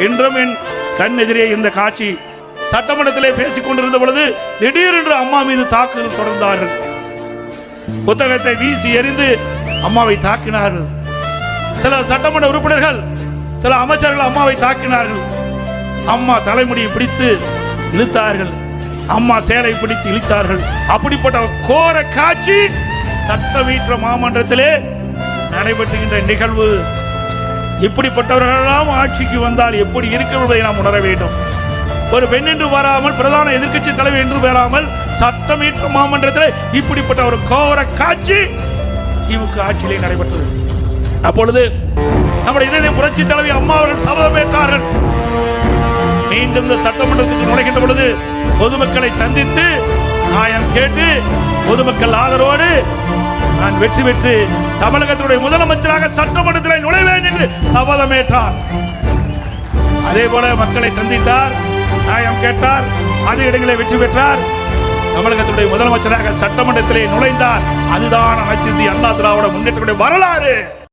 இன்றும் என் கண் எதிரே இந்த காட்சி. சட்டமன்றத்திலே பேசிக் கொண்டிருந்த பொழுது திடீரென்று அம்மா மீது தாக்குதல் தொடர்ந்தார்கள். புத்தகத்தை வீசி எறிந்து அம்மாவை தாக்கினார்கள். சில சட்டமன்ற உறுப்பினர்கள், சில அமைச்சர்கள் அம்மாவை தாக்கினார்கள். அம்மா தலைமுடியை பிடித்து இழுத்தார்கள், அம்மா சேலை பிடித்து இழுத்தார்கள். அப்படிப்பட்ட கோர காட்சி சட்டமன்ற மாமன்றத்திலே நடைபெற்றுகின்ற நிகழ்வு. இப்படிப்பட்டவர்களெல்லாம் ஆட்சிக்கு வந்தால் எப்படி இருக்கும் என்பதை நாம் உணர வேண்டும். ஒரு பெண் என்று வராமல், பிரதான எதிர்க்கட்சி தலைவர் என்று வராமல், சட்டமன்ற மாமன்றத்தில் இப்படிப்பட்ட ஒரு கோர காட்சி திமுக ஆட்சியிலே நடைபெற்றது. அப்பொழுது நம்முடைய இதய புரட்சி தலைவி அம்மா அவர்கள் சபதம் ஏற்றார்கள். மீண்டும் இந்த சட்டமன்றத்துக்கு நுழைகின்ற பொழுது பொதுமக்களை சந்தித்து நியாயம் கேட்டு பொதுமக்கள் ஆதரவோடு நான் வெற்றி பெற்று தமிழகத்தினுடைய முதலமைச்சராக சட்டமன்றத்தில் நுழைவேன் என்று சபதமேற்றார். அதே போல மக்களை சந்தித்தார், நியாயம் கேட்டார், அதிக இடங்களை வெற்றி பெற்றார். தமிழகத்துடைய முதலமைச்சராக சட்டமன்றத்திலே நுழைந்தார். அதுதான் அனைத்து இந்திய அண்ணா திராவிட முன்னேற்ற வரலாறு.